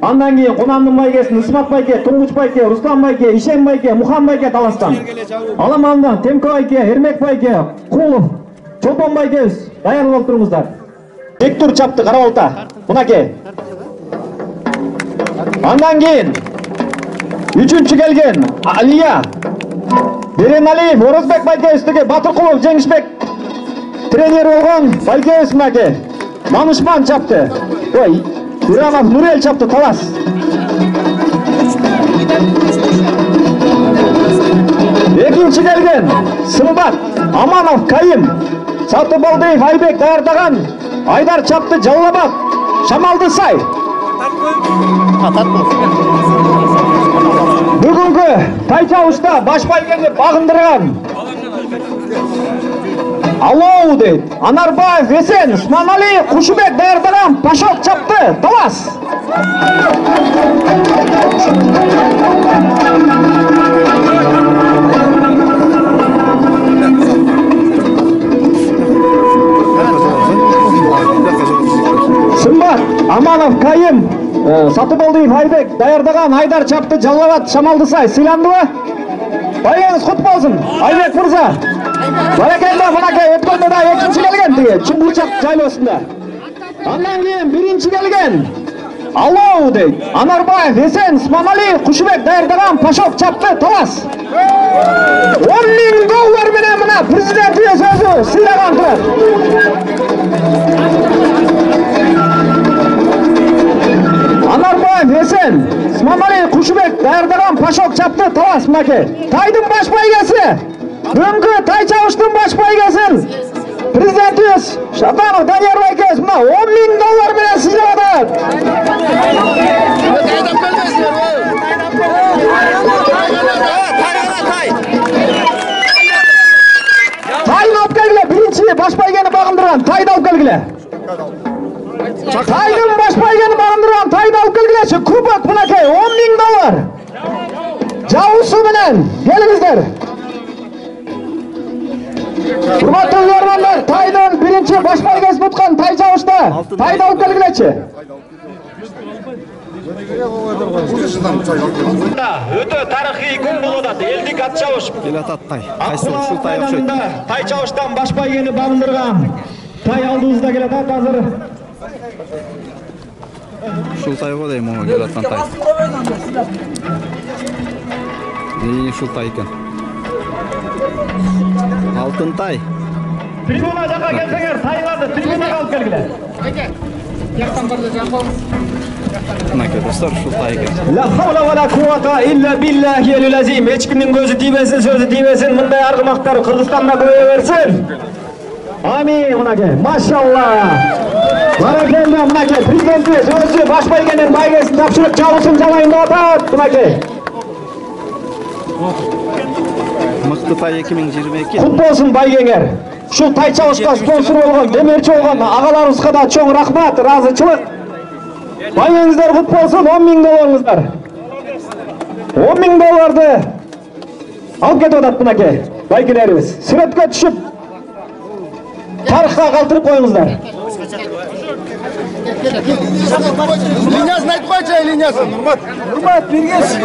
Андан кийин Кунандын байгесин Ысмат байке, Туңгуч байке, Руслан байке, Ишен байке, Мухан байке таластан. Аламандан Темко байке, Эрмек байке, Кулов, Чолпон байкебиз даяр болуп туруңуздар. Бектур чапты Карабалта. Мынакей. Андан кийин үчүнчү келген Алия, Береналиев, Орозбек байкебиздеги Батыркулов, Жеңишбек тренер болгон байкебиз мынакей. Манушман чапты. Ой, Иранов Нурел чапты талас. Экинчи келген Сымбат, Аманов, Кайым, Сатыбалдыев, Айбек даярдаган Айдар чапты Жаллабат, Шамалды Сай. Бүгүнкү тай чабышта баш байгени багындырган Алоу дейт. Анарбаев, Эсен, Усманали, Кушубек даярдаган Пашок чапты талас. Сымбат, Аманов, Кайым, Сатыбалдыев, Айбек даярдаган Айдар чапты Жаллабат, Шамалды Сай. Сыйландыбы? Байгеңиз кут болсун. Айбек мырза. Баракелде, мынакей өткөндө да экинчи келген тиги Чуңгурчак жайлоосунда. Андан кийин биринчи келген Алоу дейт. Анарбаев, Эсен, Усманали, Кушубек даярдаган Пашок чапты талас. 10 000 доллар менен мына президенттин сөзү сыйлаган турат. Анарбаев, Эсен, Усманали, Кушубек даярдаган Пашок чапты талас мынакей. Тайдын баш байгеси. Бүгүнкү тай чабыштын баш байгесин президентибиз Шатанов Данияр байкебиз мына 10 000 доллар менен сыйлап атат. Тайды алып келгиле, биринчи баш байгени багындырган тайды алып келгиле. Тайдын баш байгени багындырган тайды алып келгилечи. Кубок мынакей 10 000 доллар. Жабуусу менен келиңиздер. Урматтуу көрөрмандар, тайдын биринчи баш байгесин уткан тай чабышта тайды алып келгилечи. Өтө тарыхый күн болуп атат. Элдик ат чабыш. Келатат тай. Кайсы ушул тай окшойт. Тай чабыштан баш байгени багындырган тай алдыбызда келатат азыр. Ушул тай го дейм, моңо келаткан тай. Ушул тай экен. Алтын тай. Трибуна жака келсеңер, тайларды трибунага алып келгиле. Жактан барды жакып. Мынакей достор, ушул тай экен. Ла хавла ва ла куввата илля биллахи аль-азим. Эч кимдин көзү тийбесин, сөзү тийбесин. Мындай аргымактар Кыргызстанда көбөйө берсин. Амин, мынакей. Машалла. Баракелде, мынакей. Президентибиз өзү баш байгенин байгесин тапшырып чабышын жалайындап атат. Мынакей. Мыкты тай 2022. Кут болсун байгеңер. Ушул тай чабышка спонсор болгон, демерчи болгон агаларыбызга да чоң рахмат, ыраазычылык. Байгеңиздер кут болсун, 10 000 долларыңыздар. 10 000 долларды алып кетип атат мынакей байгелерибиз. Сүрөткө түшүп тарыхка калтырып коюңуздар. Линиясын айтып койчу, линиясын. Нурмат бергенсиз.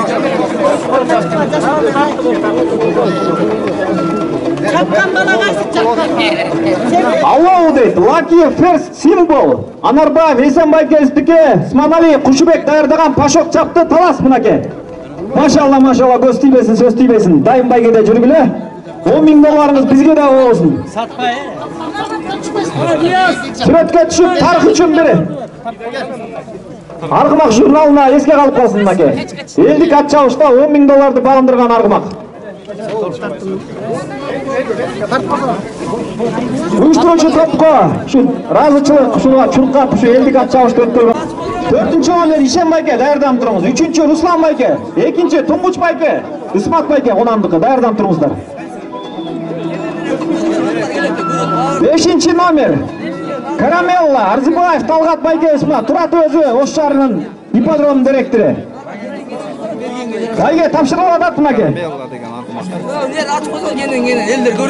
Чапкан балагасы чапкан. Аллоу дейт. Lucky first symbol. Анарбаев, Эсен байкебиздики, Усманали, Кушубек даярдаган Пашок чапты талас мынакей. Машалла, машалла, көз тийбесин, сөз тийбесин. Дайым байгеде жүргүлө. 10 000 долларыңыз бизге да болсун. Сатпай. Сүрөткө түшүп тарых үчүн бири. Аргымак журналына эске калып калсын мынакей. Элдик ат чабышта 10 000 долларды багындырган аргымак. Уюштуруучу топко ушу ыраазычылык ушуга чуркап ушу элдик ат чабышты өткөргөн. 4-чү номер Ишен байке даярданып туруңуз. 3-чү Руслан байке, 2-чи Туңгуч байке, Ысмат байке конандыкы даярданып туруңуздар. 5-чи номер Карамелла Арзыбаев Талгат байкебиз мына Турат өзү Ош шаарынын ипподромунун директору. Кайге тапшырылып атат мынакей.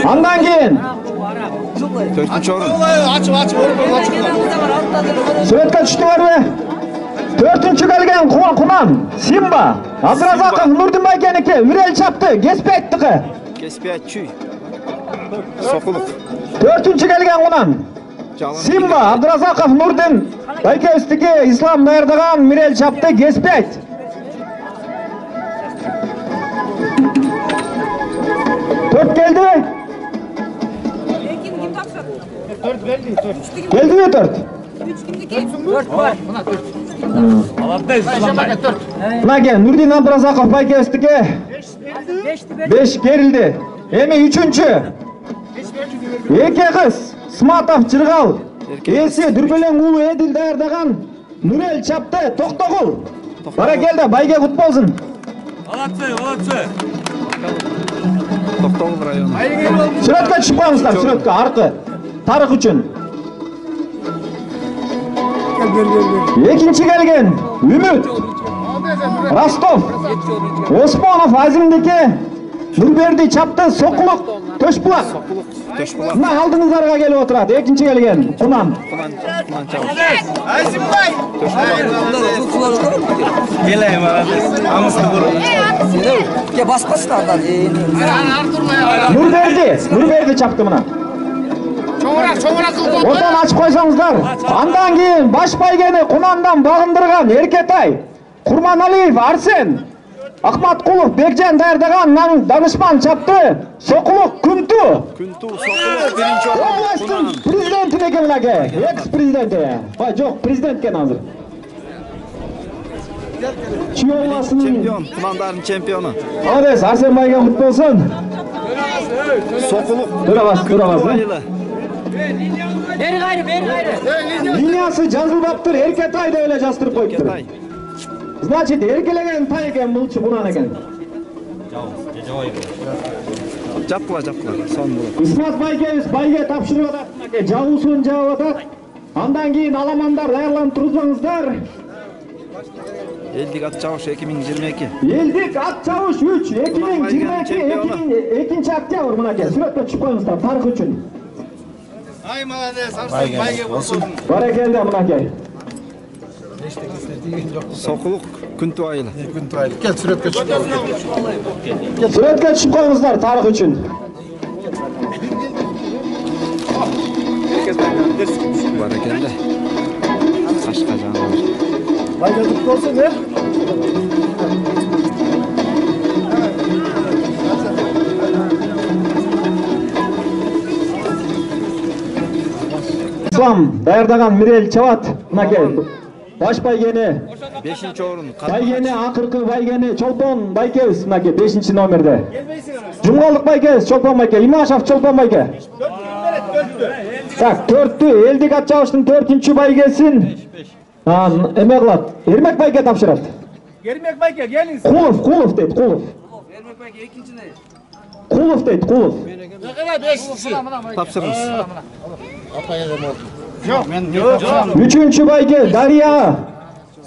Андан кийин 4-чү орун. Ачып. сүрөткө түштүңөрбү? Төртүнчү келген Кунан, Симба, Абдыразаков Нурдин байкеники, Мирел чапты, Кеспейттики. Кеспей чүй. Сокулук. Төртүнчү келген Кунан, Симба, Абдыразаков Нурдин байкебиздики, Ислам даярдаган, Мирел чапты, Кеспейт. Төрт келди. Келди mi төрт? Мына Нурдин Абдыразаков байкебиздики 5 керилди. Эми үчүнчү. Эки кыз Сматов Жыргал. Эси Дүрбелең уулу Эдил даярдаган Нурел чапты, Токтогул. Баракелде, байге кут болсун. Токтогул району. Сүрөткө чыгып коюңуздар, сүрөткө аркы. Тарых үчүн. Экинчи келген Үмүт Ростов, Осмонов Азимдики, Нурберди чапты, Сокулук Төшбулак. Мына алдыңыздарга келип отурат. Экинчи келген Кунан. Азимбай! Келейм ке баспасın андан. Нурберди чапты мына. Çoğurak kılıp Одан ачып койсоңуздар. Андан кийин баш байгени Кунандан багындырган Эркетай, Курманалиев Арсен, Акматкулов Бекжан даярдаган данышман чапты, Сокулук Күнтү. Күнтү Сокулук биринчи орун. Областын президенти деген мынаке, экс-президенти. Жок, президент экен азыр. Чүй областынын Чемпион, Кунандардын чемпиону. Молодец, Арсен байге кут болсун. Сокулук. Турабас. Beri gayrı. Линиясы жазылбаптыр, Эркетай деп эле жаздырып коюптур. Эркетай. Значит, эркелеген тай экен, бул Кунан экен. Жапкыла, сон болот. Исмат байкебиз байге тапшырып атат, мынакей жабуусун жаап атат. Андан кийин аламандар даярданып турсаңыздар. Элдик ат чабыш 2022. Элдик ат чабыш 3 2022 2 октябрь мынакей. Сүрөткө чыгып коюңуздар тарых үчүн. Ay молодец, Арсен байге болsun. Баракелде мынакей. Сокулук Күнтү айылы. Gel süretle çık. Сүрөткө чыгып коюңуздар тарых үчүн. Баракелде. Кашка жаңы. Bayge kutlu olsun ya. Ислам даярдаган Мирел чабат, мынакей. Баш байгени, 5-орун. байгени акыркы байгени Чолпон байкебиз, мынакей 5 номерде. Жумгалдык байкебиз, Чолпон байке, Имашев Чолпон байке. Так, 4-тү Элдик ат чабыштын 4-чү байгесин эме кылат. Эрмек байке тапшырат. Ерmek bayge gelin. Кулов дейт, Кулов. Ermek belki ikincine. Кулов дейт, Кулов. Ne kadar 5 kişi. Тапшырыңыз. Yok. Үчүнчү байке Дария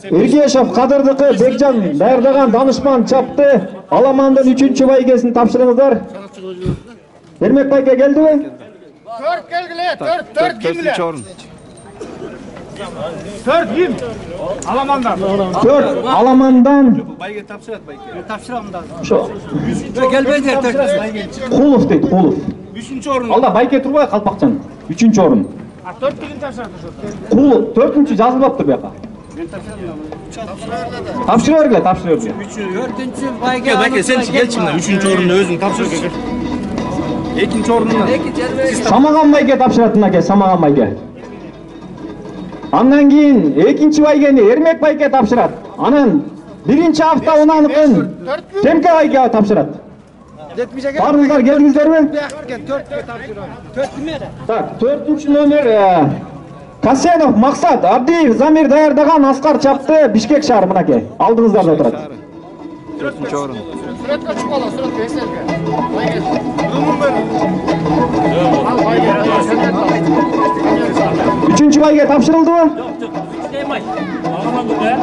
Эргешев Кадырдыкы Бекжан даярдаган данышман чапты. Аламандын 3-чү байгесин тапшырыңыздар. Эрмек байке келдиби? 4 gelgile. 4 kimle? 4-орун. 4 kim? Alamandan. 4 Аламандан Bayge tapşırat bayge. Tapşıram da. ошо Gel ben de Кулов дейт, Кулов. 3. orun. Алда байке турбай калпакчан. 3-чү орун. 4 kim tapşırat? Кулов 4-чү жазылбаптыр бияка. Тапшыра бергиле. Dördüncü baygı. Belki sen gel şimdi. 3. orunda özün tapşır. 2. orunda. Самаган байке тапшырат мынакей, Самаган байке. Андан кийин 2-чи байгени Эрмек байке тапшырат. Анан 1-чи авто унаныкын Темке байке тапшырат. Барыңыздар келдиңиздерби? 4 kim? Так, 4-чү номер Касенов Максат Абдиев Замир даярдаган Аскар чапты, Бишкек шаар мынакей. Алдыңыздарда турат. 4-орун. Süretle çık ola, süretle eserge. Bayge. Durumum böyle. Al bayge. 3-чү байге тапшырылдыбы?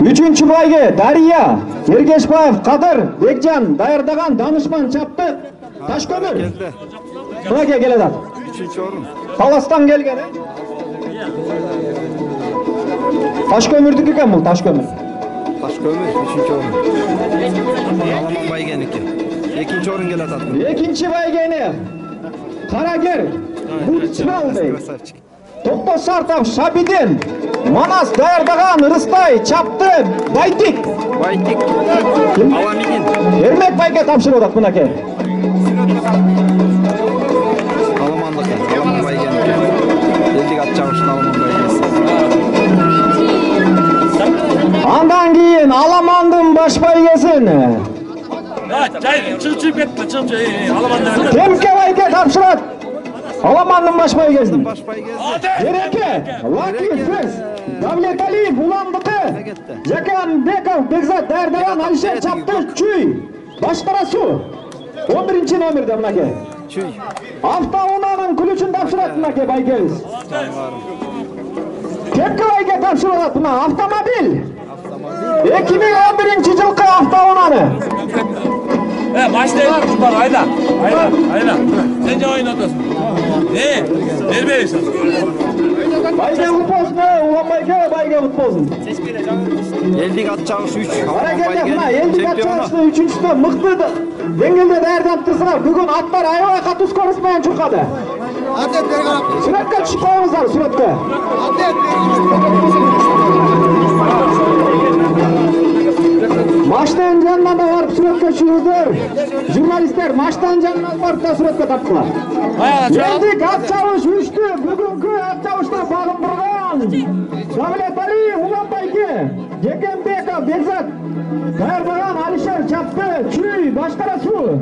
3-чү байге Дария Ергешбаев Кадыр Бекжан даярдаган данышман чапты, Ташкөмүр. Келди. Мынакей келет ат. 3-орун. Таластан келген. Ташкөмүрдүкү экен бул, Ташкөмүр. Kömür 3-cü orun. Alaman baygeniki. 2-nji orun kelatат. Ekinci baygeni. Karager. Butçaldı. Красавчик. Toktos Sartaf Şabidin. Manas dayardagan Rıstay çaptı. Baytik. Baytik. Alamidin. Ermek bayga tapşırıyorlar bunake. Alamanlık. Alaman baygeniki. Eldik at çavuşun Alaman baygesi. Andan keyin Alamandın baş baygesin. Çık etme çık. Alamanlar. Temke bayga tapşırat. Alamandın baş baygesin. Baş baygesi. Bereke. Vakil Fes. Davlet Aliyev ulandıkı. Yakan Bekov Bekzat Derdayan Alişer çaptı. Çüy. Başkara su. 11. nomerde bunake. Çüy. Hafta unanın kulüçün tapşırat bunake baygeniz. Temke bayga tapşırat buna. Avtomobil. 2011 жылқы hafta unanı. Başlayalım bunlar ayda. Sen de oynatıyorsun. Ne? Vermeyeceksin. Bayga futbolsun ulan bayga futbolsun. Eldik at çavuş 3. Hareketler buna eldik atçağışlı 3-nчүсү mıқты dengelde dayardanıp тұрсыңар. Бүгін аттар аябай қатты скоростьмен чуркады. Сүрөткө түшүп коюңуздар сүрөткө. Maçtan janına da varıp сүрөткө түшүңүздөр. Журналисттер maçtan janına барып да сүрөткө таптылар. Eldik atçağış 3'tü. Бүгүнкү atçağışта багындырган. Davlet Aliyev Ulan Bayge. Jekembeka Bekzat. Dayardagan Alişer çaptı. Çüy başkara su.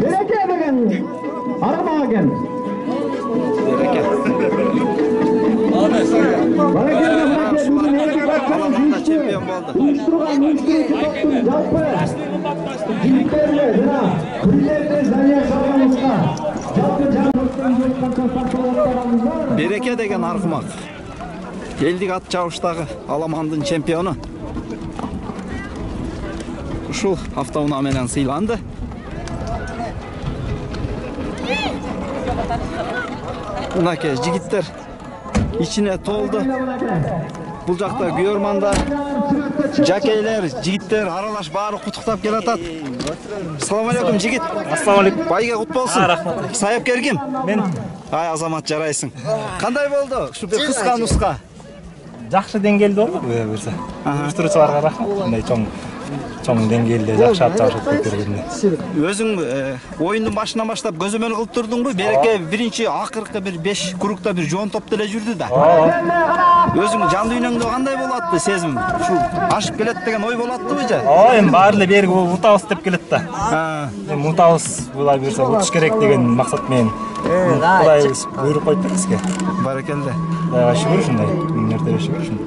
Bereke деген аргымак экен. Bereke. Alamanda çempiyon oldu. Bereke деген argımak. Eldik at çavuştagı Alamandın çempionu. Ушул автоунаа менен сыйланды. Мынакей жигиттер içine толду. Бул жакта күйөрмандар, жакейлер, жигиттер аралаш баары куттуктап келатат. Assalamu alaikum жигит. Assalamu alaikum. Байга кут болсун. Рахмат. Саяпкер ким? Мен Ай Азамат жарайсың. Кандай болду? Ушу бир кыска нуска. жакшы деңгээлде болду буюрса. Уюштуруучуларга рахмат. Мындай чоң деңгээлде жакшы ат чабышып бергенине. Өзүң оюндун башынан баштап көзөмөл кылып турдуңбу? Береке биринчи акыркы бир 5 кругта бир жоон топ деле жүрдү да. Өзүң жан дүйнөңдө кандай болот сезим? Ушу ашып келет деген ой болоттубу же? Эми баары эле берги утабыз деп келет да. Эми утабыз булай берсе утуш керек деген максат менен. Кудайыбыз буйруп койду бизге. Баракелде. Кудайга шүгүр ушундай. Күнүнөрдө шүгүр ушундай.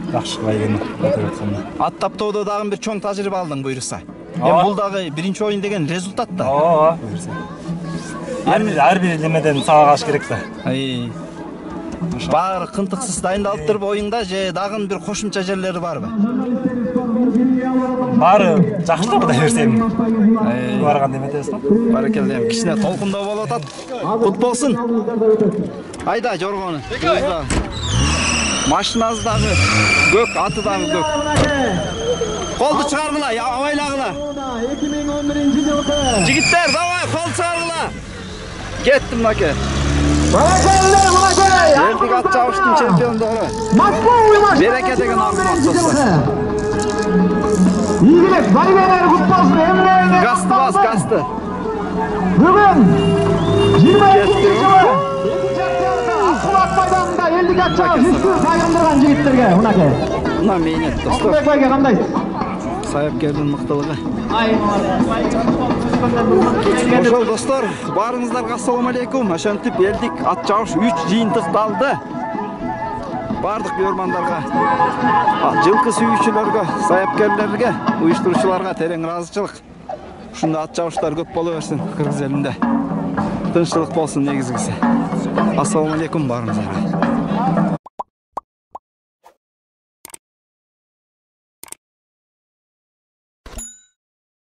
Жакшы байгени өтүп атканда. Ат таптоодо дагы бир чоң тажрыйба алдың буйруса. Эми бул дагы биринчи оюн деген результат да. Буйруса. Ар бир немеден сабак алыш керек да. Баары кынтыксыз дайындалып туруп оюнда же дагы бир кошумча жерлери барбы? Баары жакшы да кудай берсе эми. Барган деметебиз го. Баракелде. Кичине толкундоо болуп атат. Кут болсун. Айда жоргону. Машинасы дагы көк, аты дагы көк. Колду чыгаргыла, абайлагыла. 2011 жылкы. Жигиттер, давай, кол чыгаргыла. Кеттим маке. Баракелде булакай. Элдик ат чабыштын чемпиондору. Москва Береке деген аргымак достор. Ийгилик байгелер кутболсун эмне. Гасты бас, гасты. Бүгүн 22 жылы Акбулат майданында элдик ат чабыш үстү сайгындырган жигиттерге мынакей. Мына мээнет достор. Акбулат байга кандайсыз? Саяпкердин мыктылыгы. Ошол достор, баарыңыздарга ассаламу алейкум. Ошентип элдик ат чабыш 3 жыйынтыкталды. Бардык күйөрмандарга, жылкы сүйүүчүлөргө, саяпкерлерге, уюштуруучуларга терең ыраазычылык. Ушундай ат чабыштар көп боло берсин Кыргыз элинде. Тынччылык болсун негизгиси. Ассаламу алейкум баарыңыздарга.